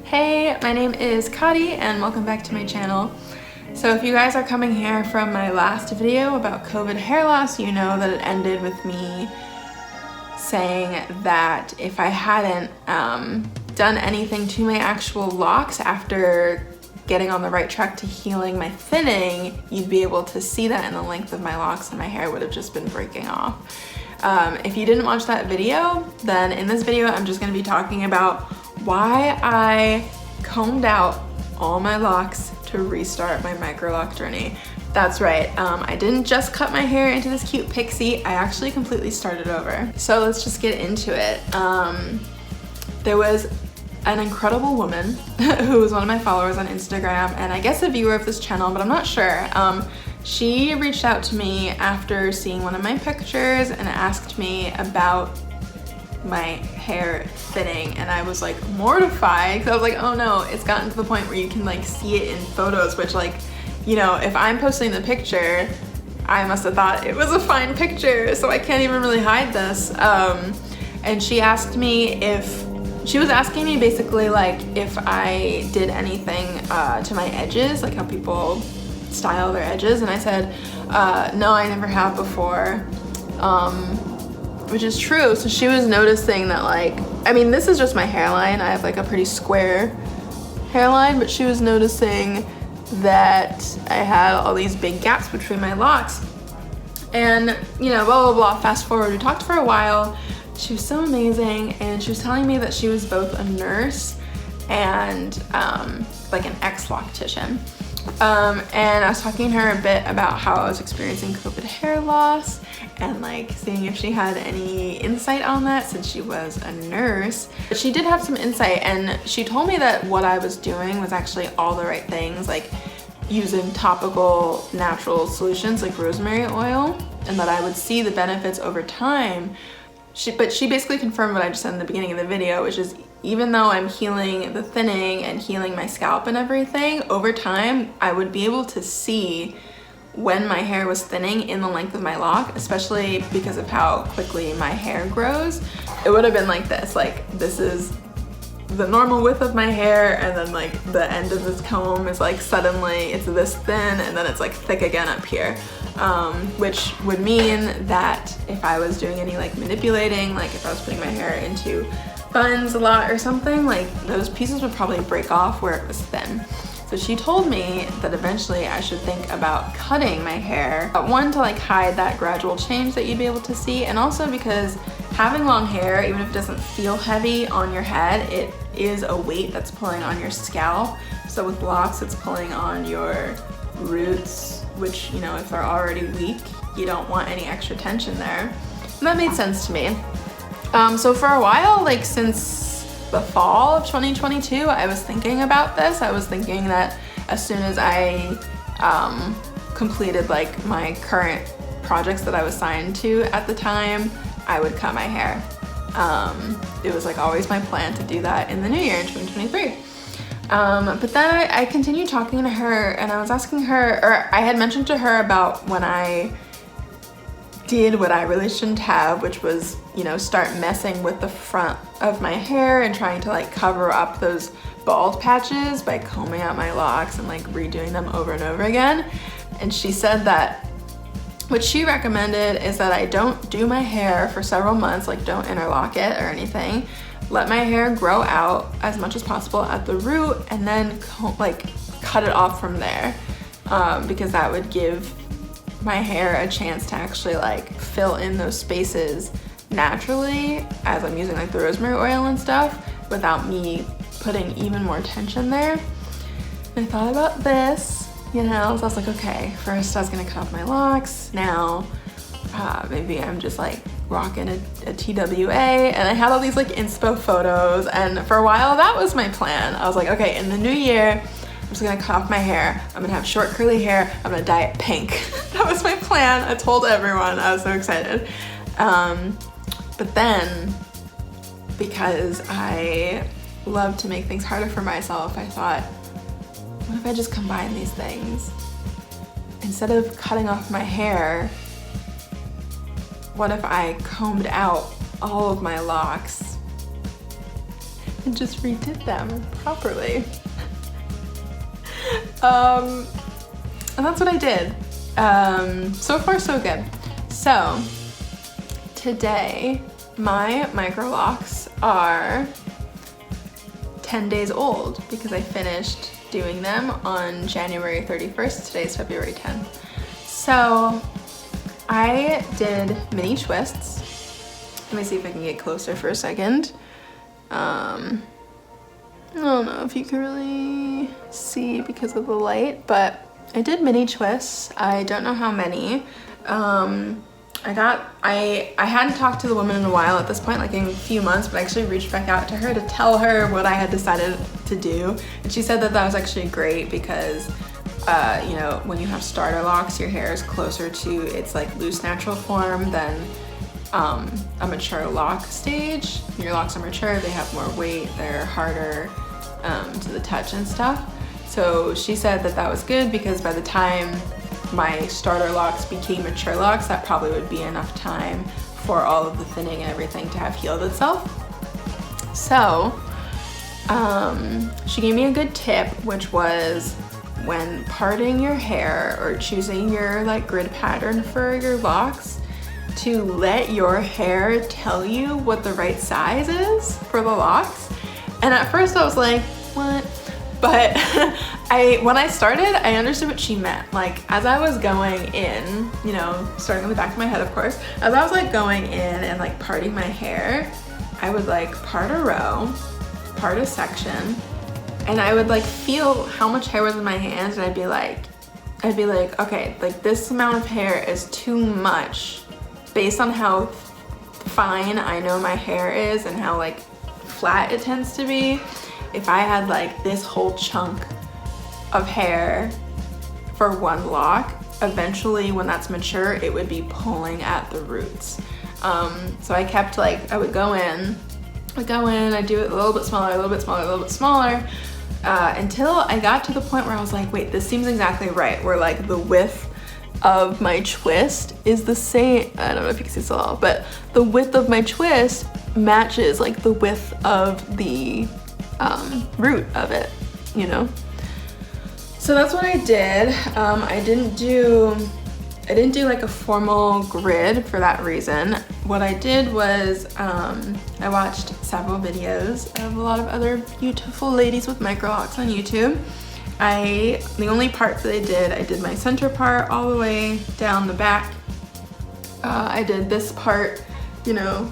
Hey, my name is Cadi and welcome back to my channel. So if you guys are coming here from my last video about COVID hair loss, you know that it ended with me saying that if I hadn't done anything to my actual locks after getting on the right track to healing my thinning, you'd be able to see that in the length of my locks and my hair would have just been breaking off. If you didn't watch that video, then in this video I'm just going to be talking about why I combed out all my locks to restart my microloc journey. That's right, I didn't just cut my hair into this cute pixie, I actually completely started over. So let's just get into it. There was an incredible woman who was one of my followers on Instagram and I guess a viewer of this channel, but I'm not sure. She reached out to me after seeing one of my pictures and asked me about my hair thinning, and I was like mortified because I was like, oh no, it's gotten to the point where you can like see it in photos, which, like, you know, if I'm posting the picture, I must have thought it was a fine picture, so I can't even really hide this. And she asked me if, she was asking me basically like if I did anything to my edges, like how people style their edges, and I said, no, I never have before. Which is true. So she was noticing that, like, I mean, this is just my hairline. I have like a pretty square hairline, but she was noticing that I had all these big gaps between my locks. And, you know, blah, blah, blah. Fast forward, we talked for a while. She was so amazing. And she was telling me that she was both a nurse and like an ex-loctician. And I was talking to her a bit about how I was experiencing COVID hair loss and like seeing if she had any insight on that since she was a nurse. But she did have some insight, and she told me that what I was doing was actually all the right things, like using topical natural solutions like rosemary oil, and that I would see the benefits over time. But she basically confirmed what I just said in the beginning of the video, which is even though I'm healing the thinning and healing my scalp and everything, over time I would be able to see when my hair was thinning in the length of my lock, especially because of how quickly my hair grows. It would have been like this, like this is the normal width of my hair, and then like the end of this comb is like suddenly it's this thin and then it's like thick again up here. Which would mean that if I was doing any like manipulating, like if I was putting my hair into buns a lot or something, like those pieces would probably break off where it was thin. So she told me that eventually I should think about cutting my hair. One, to like hide that gradual change that you'd be able to see, and also because having long hair, even if it doesn't feel heavy on your head, it is a weight that's pulling on your scalp. So with locks, it's pulling on your roots, which, you know, if they're already weak, you don't want any extra tension there. And that made sense to me. So for a while, like since the fall of 2022, I was thinking about this. I was thinking that as soon as I completed like my current projects that I was signed to at the time, I would cut my hair. It was like always my plan to do that in the new year in 2023. But then I continued talking to her, and I was asking her, or I had mentioned to her about when I did what I really shouldn't have, which was, you know, start messing with the front of my hair and trying to like cover up those bald patches by combing out my locks and like redoing them over and over again. And she said that what she recommended is that I don't do my hair for several months, like don't interlock it or anything. Let my hair grow out as much as possible at the root and then like cut it off from there, because that would give my hair a chance to actually like fill in those spaces naturally as I'm using like the rosemary oil and stuff without me putting even more tension there. And I thought about this, you know, so I was like, okay, first I was gonna cut off my locks, now maybe I'm just like rocking a TWA, and I had all these like inspo photos, and for a while that was my plan. I was like, okay, in the new year I'm just gonna cut off my hair, I'm gonna have short curly hair, I'm gonna dye it pink. That was my plan. I told everyone, I was so excited. But then, because I love to make things harder for myself, I thought, what if I just combine these things? Instead of cutting off my hair, what if I combed out all of my locks and just redid them properly. And that's what I did. So far so good. So today my Microlocs are 10 days old because I finished doing them on January 31st. Today's February 10th. So I did mini twists. Let me see if I can get closer for a second. I don't know if you can really see because of the light, but I did mini twists. I don't know how many. I hadn't talked to the woman in a while at this point, like in a few months, but I actually reached back out to her to tell her what I had decided to do. And she said that that was actually great because, you know, when you have starter locks, your hair is closer to its like loose natural form than a mature lock stage. Your locks are mature, they have more weight, they're harder to the touch and stuff. So she said that that was good because by the time my starter locks became mature locks, that probably would be enough time for all of the thinning and everything to have healed itself. So she gave me a good tip, which was when parting your hair or choosing your like grid pattern for your locks, to let your hair tell you what the right size is for the locks. And at first I was like, what? But when I started, I understood what she meant. Like, as I was going in, you know, starting on the back of my head, of course, as I was like going in and like parting my hair, I would like part a row, part a section, and I would like feel how much hair was in my hands, and I'd be like, okay, like this amount of hair is too much based on how fine I know my hair is and how like flat it tends to be. If I had like this whole chunk of hair for one lock, eventually when that's mature, it would be pulling at the roots. So I kept like, I would go in, I'd do it a little bit smaller, a little bit smaller, a little bit smaller, until I got to the point where I was like, wait, this seems exactly right, where like the width of my twist is the same. I don't know if you can see this at all, but the width of my twist matches like the width of the root of it, you know? So that's what I did. I didn't do like a formal grid for that reason. What I did was I watched several videos of a lot of other beautiful ladies with Microlocs on YouTube. The only parts that I did my center part all the way down the back. I did this part, you know,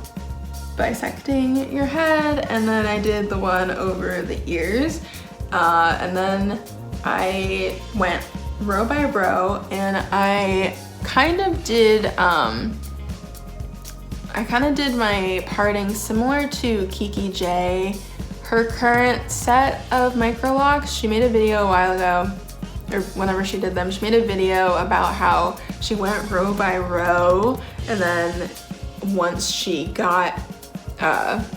bisecting your head, and then I did the one over the ears, and then I went row by row, and I kind of did my parting similar to Kiki J, her current set of Microlocs. She made a video a while ago, or whenever she did them, she made a video about how she went row by row, and then once she got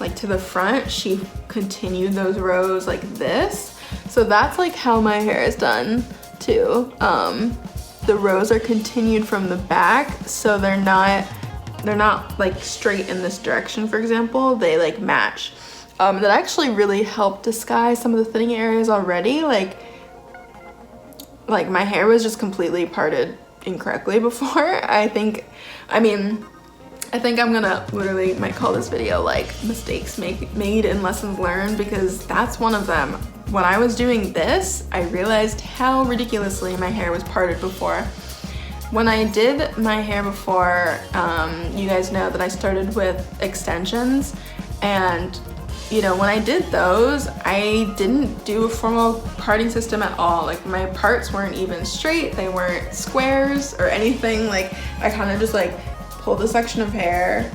like to the front, she continued those rows like this. So that's like how my hair is done too. The rows are continued from the back, so they're not like straight in this direction, for example. They like match. That actually really helped disguise some of the thinning areas already. Like my hair was just completely parted incorrectly before. I think I'm gonna literally might call this video like mistakes made and lessons learned, because that's one of them. When I was doing this, I realized how ridiculously my hair was parted before. When I did my hair before, you guys know that I started with extensions, and you know, when I did those, I didn't do a formal parting system at all. Like my parts weren't even straight, they weren't squares or anything. Like I kind of just like pulled a section of hair,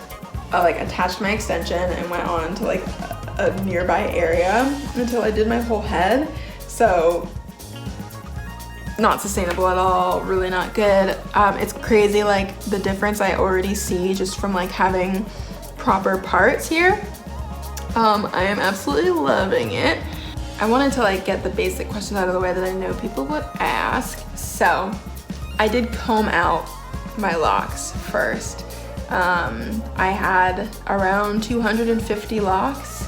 like attached my extension, and went on to like a nearby area until I did my whole head. So not sustainable at all, really not good. It's crazy like the difference I already see just from like having proper parts here. I am absolutely loving it. I wanted to like get the basic questions out of the way that I know people would ask. So I did comb out my locks first. I had around 250 locks.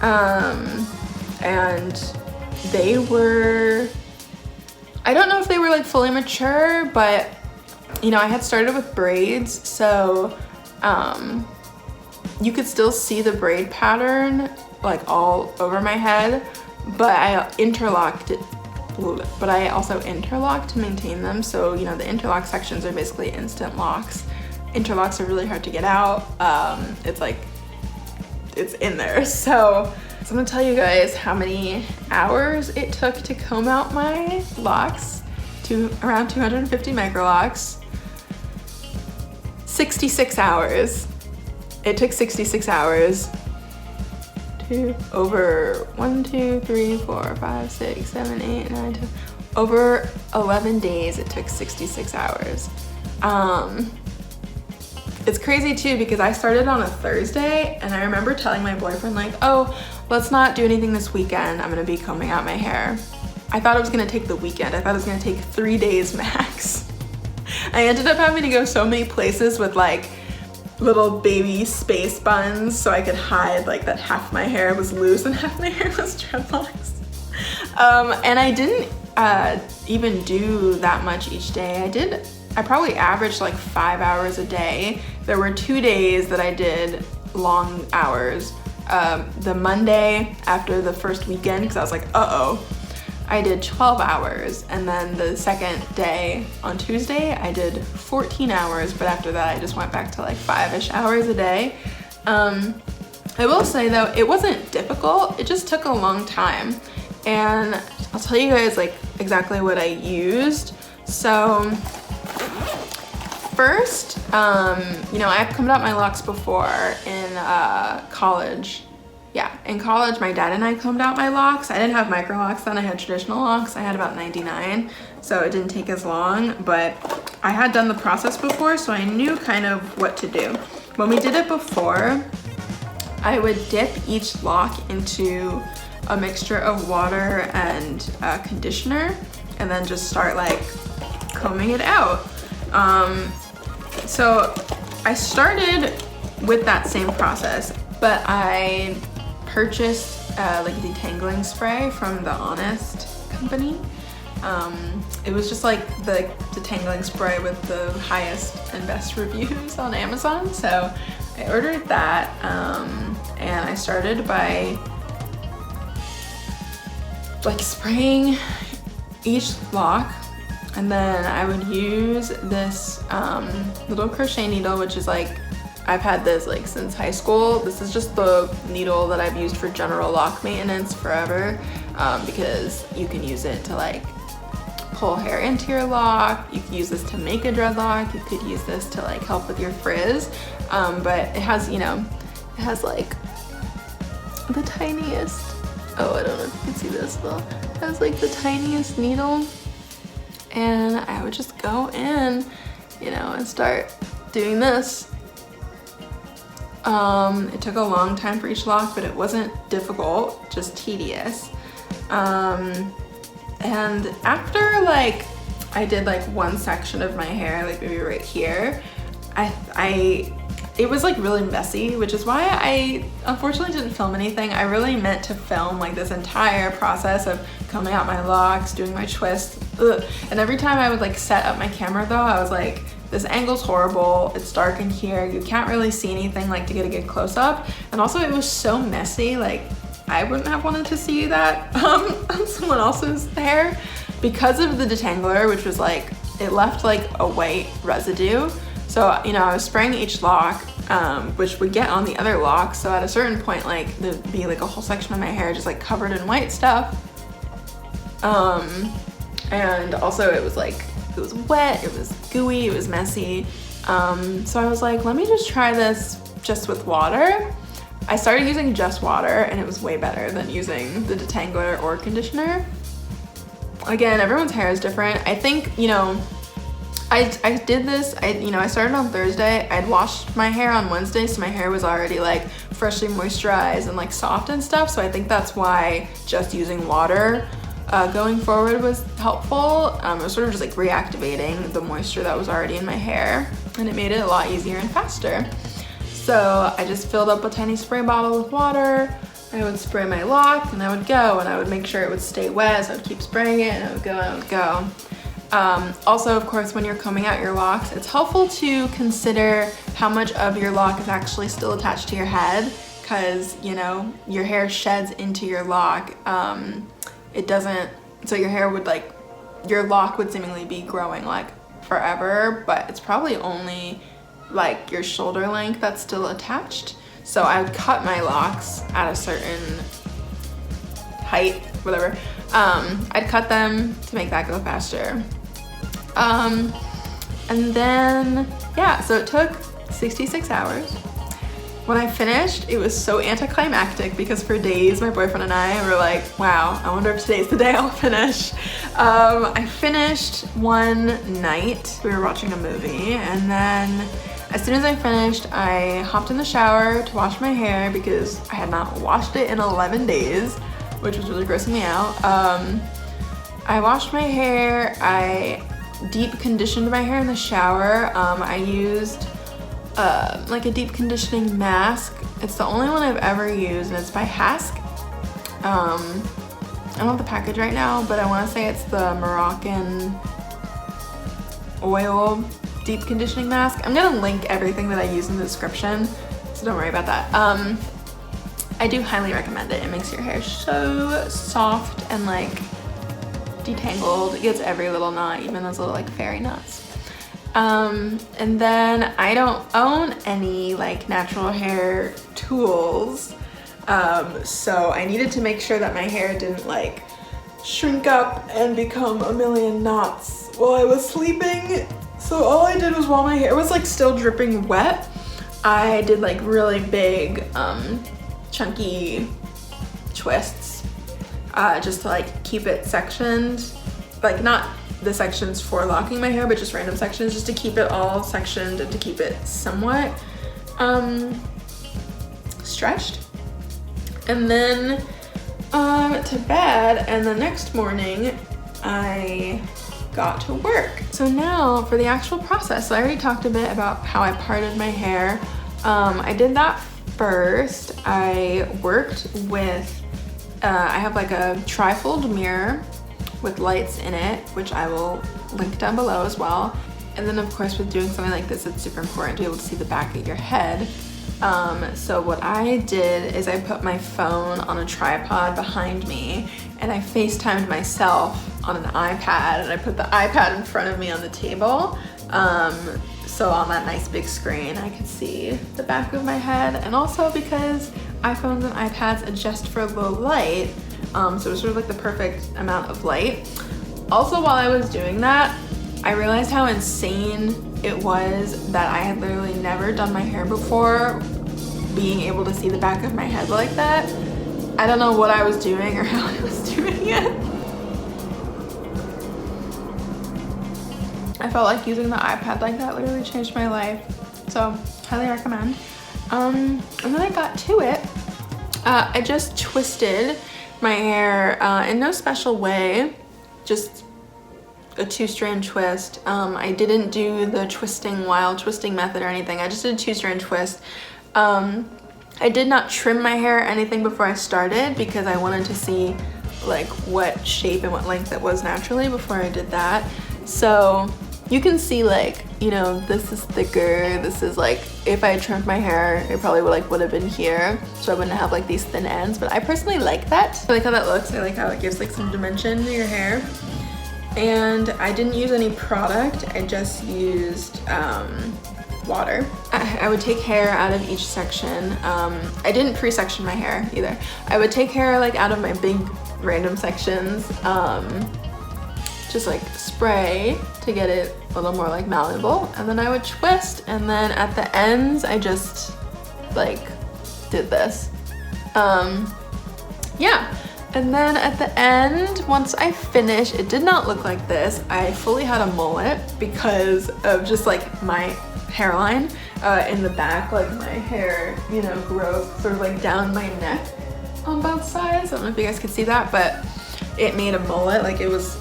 And they were, I don't know if they were like fully mature, but you know, I had started with braids, so you could still see the braid pattern like all over my head, but I interlocked it, but I also interlocked to maintain them. So, you know, the interlock sections are basically instant locks. Interlocks are really hard to get out. It's like, it's in there. So I'm gonna tell you guys how many hours it took to comb out my locks to around 250 Microlocs. 66 hours. It took 66 hours. Over 1, 2, 3, 4, 5, 6, 7, 8, 9, 10. Over 11 days it took 66 hours. It's crazy too because I started on a Thursday and I remember telling my boyfriend like, oh, let's not do anything this weekend. I'm gonna be combing out my hair. I thought it was gonna take the weekend. I thought it was gonna take 3 days max. I ended up having to go so many places with like little baby space buns so I could hide like that half my hair was loose and half my hair was dreadlocks. And I didn't even do that much each day. I probably averaged like 5 hours a day. There were 2 days that I did long hours. The Monday after the first weekend, because I was like, uh-oh, I did 12 hours. And then the second day on Tuesday, I did 14 hours. But after that, I just went back to like 5-ish hours a day. I will say though, it wasn't difficult. It just took a long time. And I'll tell you guys like exactly what I used. So first, you know, I've combed out my locks before in college. Yeah, in college, my dad and I combed out my locks. I didn't have Microlocs then, I had traditional locks. I had about 99, so it didn't take as long, but I had done the process before, so I knew kind of what to do. When we did it before, I would dip each lock into a mixture of water and conditioner, and then just start like combing it out. So I started with that same process, but I purchased like detangling spray from the Honest company. It was just like the detangling spray with the highest and best reviews on Amazon. So I ordered that, and I started by like spraying each lock, and then I would use this little crochet needle, which is like, I've had this like since high school. This is just the needle that I've used for general lock maintenance forever, because you can use it to like pull hair into your lock. You could use this to make a dreadlock. You could use this to like help with your frizz. But it has, you know, it has like the tiniest, oh, I don't know if you can see this, but it has like the tiniest needle. And I would just go in, you know, and start doing this. It took a long time for each lock, but it wasn't difficult, just tedious. And after like, I did like one section of my hair, like maybe right here, it was like really messy, which is why I unfortunately didn't film anything. I really meant to film like this entire process of combing out my locks, doing my twists, ugh. And every time I would like set up my camera though, I was like, this angle's horrible, it's dark in here, you can't really see anything like to get a good close-up. And also it was so messy, like I wouldn't have wanted to see that on someone else's hair because of the detangler, which was like, it left like a white residue. So, you know, I was spraying each lock, which would get on the other lock. So at a certain point, like there'd be like a whole section of my hair just like covered in white stuff. And also it was like, it was wet, it was gooey, it was messy. So I was like, let me just try this just with water. I started using just water and it was way better than using the detangler or conditioner. Again, everyone's hair is different. I think, you know, I did this, I started on Thursday. I'd washed my hair on Wednesday, so my hair was already like freshly moisturized and like soft and stuff. So I think that's why just using water going forward was helpful. It was sort of just like reactivating the moisture that was already in my hair, and it made it a lot easier and faster. So I just filled up a tiny spray bottle with water. I I would spray my lock and I would go, and I would make sure it would stay wet, so I would keep spraying it, and I would go and I would go. Also, of course, when you're combing out your locks, it's helpful to consider how much of your lock is actually still attached to your head, because, you know, your hair sheds into your lock. It doesn't, so your hair would like, your lock would seemingly be growing like forever, but it's probably only like your shoulder length that's still attached. So I would cut my locks at a certain height, whatever. I'd cut them to make that go faster. And then, yeah, so it took 66 hours. When I finished, it was so anticlimactic because for days my boyfriend and I were like, wow, I wonder if today's the day I'll finish. I finished one night. We were watching a movie, and then as soon as I finished, I hopped in the shower to wash my hair because I had not washed it in 11 days, which was really grossing me out. I washed my hair, I deep conditioned my hair in the shower. I used like a deep conditioning mask. It's the only one I've ever used, and it's by Hask. I don't have the package right now, but I want to say it's the Moroccan oil deep conditioning mask. I'm gonna link everything that I use in the description, so don't worry about that. I do highly recommend it. It makes your hair so soft and like detangled. It gets every little knot, even those little like fairy knots. And then I don't own any like natural hair tools, so I needed to make sure that my hair didn't like shrink up and become a million knots while I was sleeping. So all I did was, while my hair was like still dripping wet, I did like really big chunky twists just to like keep it sectioned, like not the sections for locking my hair, but just random sections, just to keep it all sectioned and to keep it somewhat stretched. And then to bed, and the next morning I got to work. So now for the actual process. So I already talked a bit about how I parted my hair. I did that first. I worked with, I have like a trifold mirror with lights in it, which I will link down below as well. And then of course with doing something like this, it's super important to be able to see the back of your head. So what I did is I put my phone on a tripod behind me, and I FaceTimed myself on an iPad, and I put the iPad in front of me on the table. So on that nice big screen, I could see the back of my head, and also because iPhones and iPads adjust for low light, so it was sort of like the perfect amount of light. Also, while I was doing that, I realized how insane it was that I had literally never done my hair before, being able to see the back of my head like that. I don't know what I was doing or how I was doing it. I felt like using the iPad like that literally changed my life, so highly recommend. And then I got to it. I just twisted my hair in no special way, just a 2-strand twist. I didn't do the wild twisting method or anything. I just did a 2-strand twist. I did not trim my hair or anything before I started because I wanted to see like what shape and what length it was naturally before I did that. So you can see like, you know, this is thicker. This is like, if I trimmed my hair, it probably would have been here, so I wouldn't have like these thin ends. But I personally like that. I like how that looks. I like how it gives like some dimension to your hair. And I didn't use any product. I just used water. I would take hair out of each section. I didn't pre-section my hair either. I would take hair like out of my big random sections, just like spray to get it a little more like malleable, and then I would twist, and then at the ends I just like did this. Yeah. And then at the end, once I finished, it did not look like this. I fully had a mullet because of just like my hairline in the back. Like my hair, you know, grew sort of like down my neck on both sides. I don't know if you guys could see that, but it made a mullet. Like it was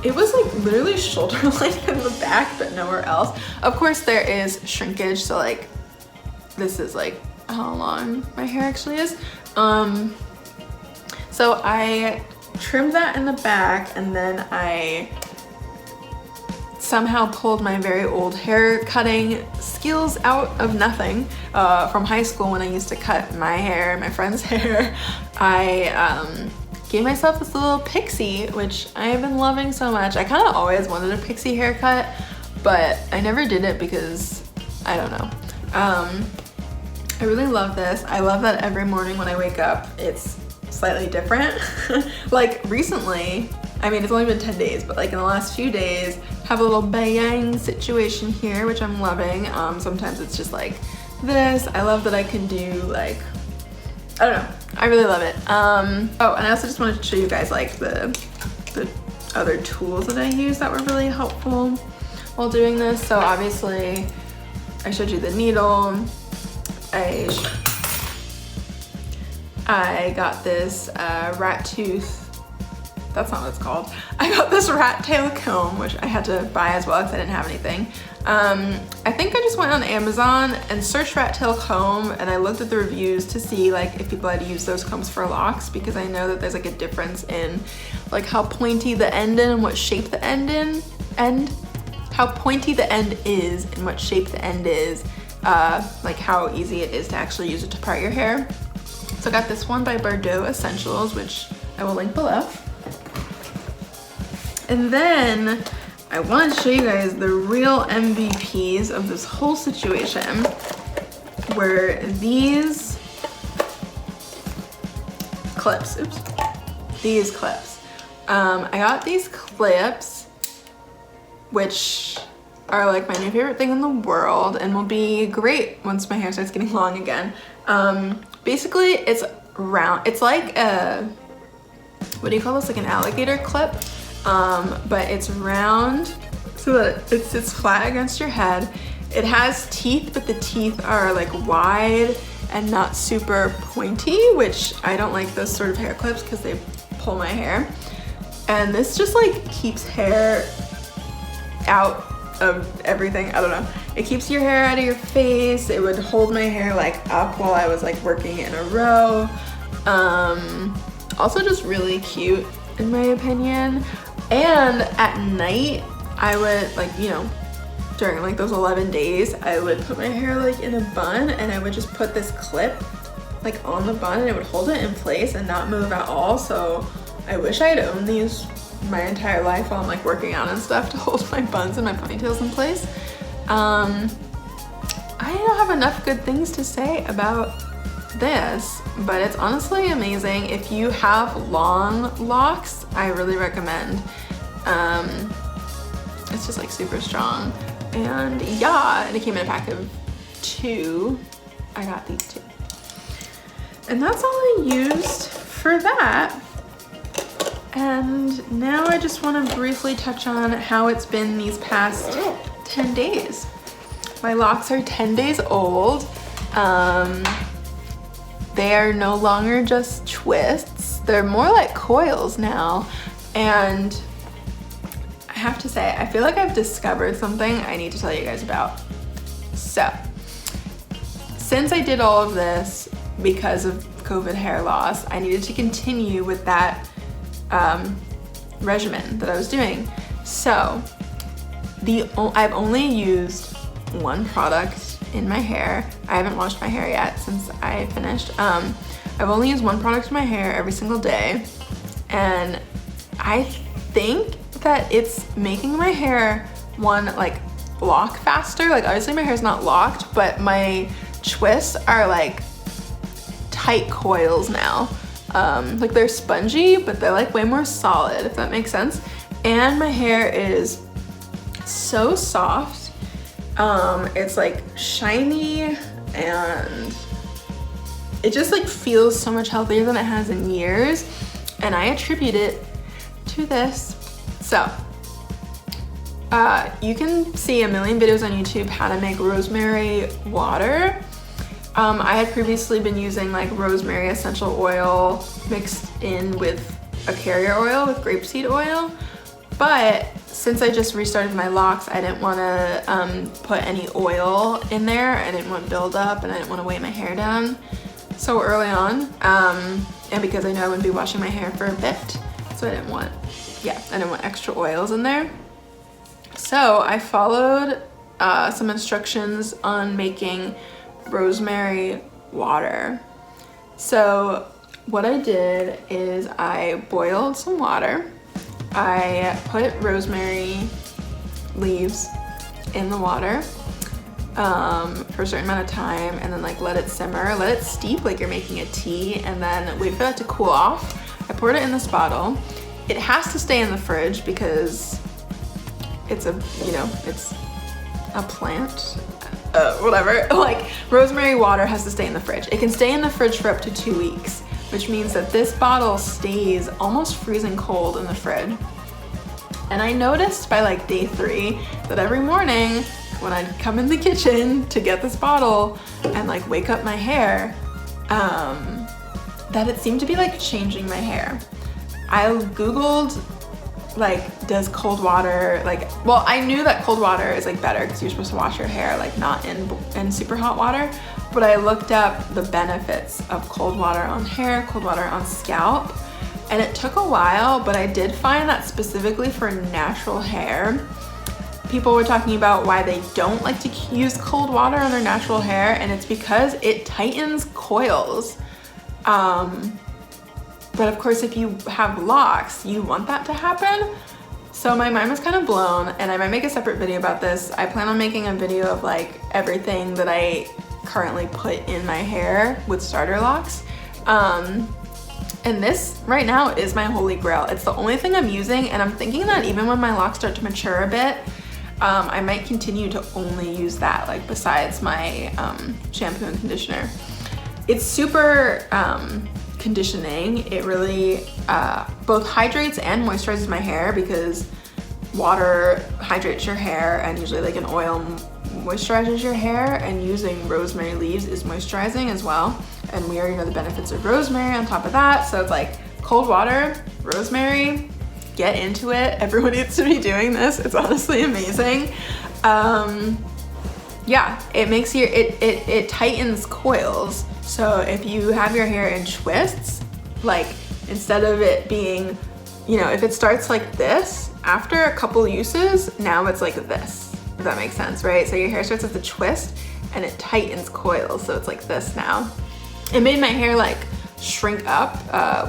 like literally shoulder length in the back, but nowhere else. Of course there is shrinkage, so like this is like how long my hair actually is. So I trimmed that in the back, and then I somehow pulled my very old hair cutting skills out of nothing from high school when I used to cut my hair, my friend's hair. I gave myself this little pixie, which I have been loving so much. I kind of always wanted a pixie haircut, but I never did it because I don't know. I really love this. I love that every morning when I wake up, it's slightly different. Like recently, I mean, it's only been 10 days, but like in the last few days, have a little bayang situation here, which I'm loving. Sometimes it's just like this. I love that I can do like, I don't know. I really love it. Oh, and I also just wanted to show you guys like the other tools that I use that were really helpful while doing this. So obviously, I showed you the needle. I got this rat tooth. That's not what it's called. I got this rat tail comb, which I had to buy as well because I didn't have anything. I think I just went on Amazon and searched rat tail comb, and I looked at the reviews to see like if people had used those combs for locks, because I know that there's like a difference in like how pointy the end is and what shape the how pointy the end is and what shape the end is, like how easy it is to actually use it to part your hair. So I got this one by Bordeaux Essentials, which I will link below. And then I wanted to show you guys the real MVPs of this whole situation, were these clips. Oops. These clips. I got these clips, which are like my new favorite thing in the world and will be great once my hair starts getting long again. Basically, it's round. It's like a, what do you call this? Like an alligator clip. But it's round so that it sits flat against your head. It has teeth, but the teeth are like wide and not super pointy, which I don't like those sort of hair clips because they pull my hair. And this just like keeps hair out of everything. I don't know. It keeps your hair out of your face. It would hold my hair like up while I was like working in a row. Also just really cute in my opinion. And at night, I would like, you know, during like those 11 days, I would put my hair like in a bun, and I would just put this clip like on the bun, and it would hold it in place and not move at all. So I wish I had owned these my entire life while I'm like working out and stuff to hold my buns and my ponytails in place. I don't have enough good things to say about this, but it's honestly amazing. If you have long locks, I really recommend. It's just like super strong, and yeah, and it came in a pack of 2. I got these 2, and that's all I used for that. And now I just want to briefly touch on how it's been these past 10 days. My locks are 10 days old. They are no longer just twists. They're more like coils now. And I have to say, I feel like I've discovered something I need to tell you guys about. So, since I did all of this because of COVID hair loss, I needed to continue with that regimen that I was doing. So, I've only used one product in my hair. I haven't washed my hair yet since I finished. I've only used one product in my hair every single day, and I think that it's making my hair, one, like lock faster. Like obviously my hair's not locked, but my twists are like tight coils now. Like they're spongy, but they're like way more solid, if that makes sense. And my hair is so soft. It's like shiny, and it just like feels so much healthier than it has in years. And I attribute it to this. So, you can see a million videos on YouTube how to make rosemary water. I had previously been using like rosemary essential oil mixed in with a carrier oil with grapeseed oil, but since I just restarted my locks, I didn't want to put any oil in there. I didn't want build up, and I didn't want to weigh my hair down. so early on, and because I know I wouldn't be washing my hair for a bit, so I didn't want extra oils in there. So I followed some instructions on making rosemary water. So what I did is I boiled some water. I put rosemary leaves in the water for a certain amount of time, and then like let it simmer, let it steep like you're making a tea, and then wait for that to cool off. I poured it in this bottle. It has to stay in the fridge because it's a, you know, it's a plant, whatever. Like rosemary water has to stay in the fridge. It can stay in the fridge for up to 2 weeks, which means that this bottle stays almost freezing cold in the fridge. And I noticed by like day 3 that every morning when I'd come in the kitchen to get this bottle and like wake up my hair, that it seemed to be like changing my hair. I Googled like, does cold water, like, well, I knew that cold water is like better because you're supposed to wash your hair like not in super hot water, but I looked up the benefits of cold water on hair, cold water on scalp, and it took a while, but I did find that specifically for natural hair, people were talking about why they don't like to use cold water on their natural hair, and it's because it tightens coils. But of course, if you have locks, you want that to happen. So my mind was kind of blown, and I might make a separate video about this. I plan on making a video of like everything that I currently put in my hair with starter locks. And this right now is my holy grail. It's the only thing I'm using, and I'm thinking that even when my locks start to mature a bit, I might continue to only use that, like besides my shampoo and conditioner. It's super conditioning. It really both hydrates and moisturizes my hair because water hydrates your hair and usually like an oil moisturizes your hair, and using rosemary leaves is moisturizing as well. And we already know the benefits of rosemary on top of that. So it's like cold water, rosemary, get into it. Everyone needs to be doing this. It's honestly amazing. Yeah, it makes your, it tightens coils. So if you have your hair in twists, like instead of it being, you know, if it starts like this, after a couple uses, now it's like this. Does that make sense, right? So your hair starts as a twist and it tightens coils. So it's like this now. It made my hair like shrink up.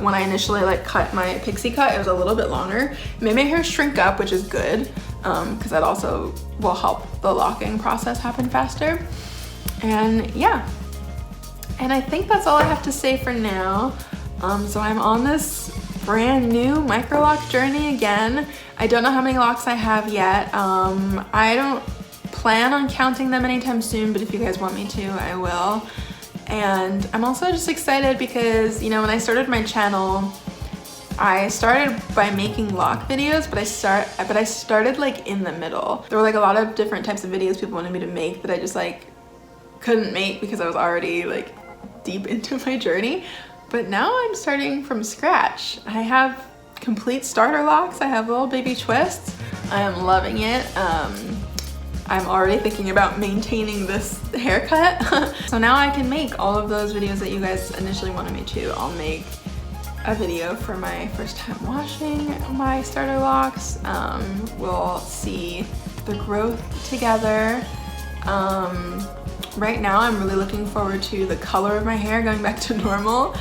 When I initially like cut my pixie cut, it was a little bit longer. It made my hair shrink up, which is good, because that also will help the locking process happen faster. And yeah, and I think that's all I have to say for now. So I'm on this brand new Microloc journey again. I don't know how many locks I have yet. I don't plan on counting them anytime soon, but if you guys want me to, I will. And I'm also just excited because, you know, when I started my channel, I started by making lock videos, but I started like in the middle. There were like a lot of different types of videos people wanted me to make that I just like couldn't make because I was already like deep into my journey. But now I'm starting from scratch. I have complete starter locks. I have little baby twists. I am loving it. I'm already thinking about maintaining this haircut. So now I can make all of those videos that you guys initially wanted me to. I'll make a video for my first time washing my starter locks. We'll see the growth together. Right now I'm really looking forward to the color of my hair going back to normal.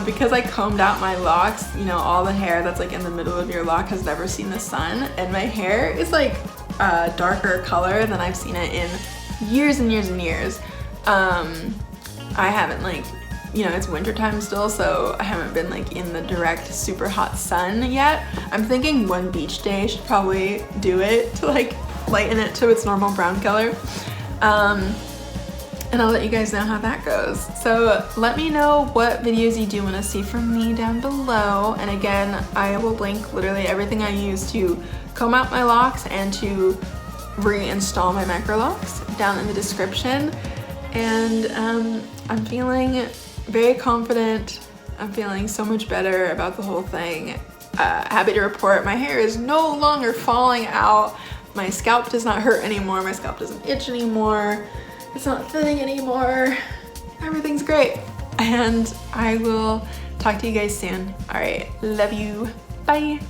Because I combed out my locks, you know, all the hair that's like in the middle of your lock has never seen the sun, and my hair is like a darker color than I've seen it in years and years and years. I haven't like, you know, it's wintertime still, so I haven't been like in the direct super hot sun yet. I'm thinking one beach day should probably do it to like lighten it to its normal brown color. And I'll let you guys know how that goes. So let me know what videos you do want to see from me down below. And again, I will link literally everything I use to comb out my locks and to reinstall my Microlocs down in the description. And I'm feeling very confident. I'm feeling so much better about the whole thing. Happy to report my hair is no longer falling out. My scalp does not hurt anymore. My scalp doesn't itch anymore. It's not thinning anymore. Everything's great. and I will talk to you guys soon. All right, love you. Bye.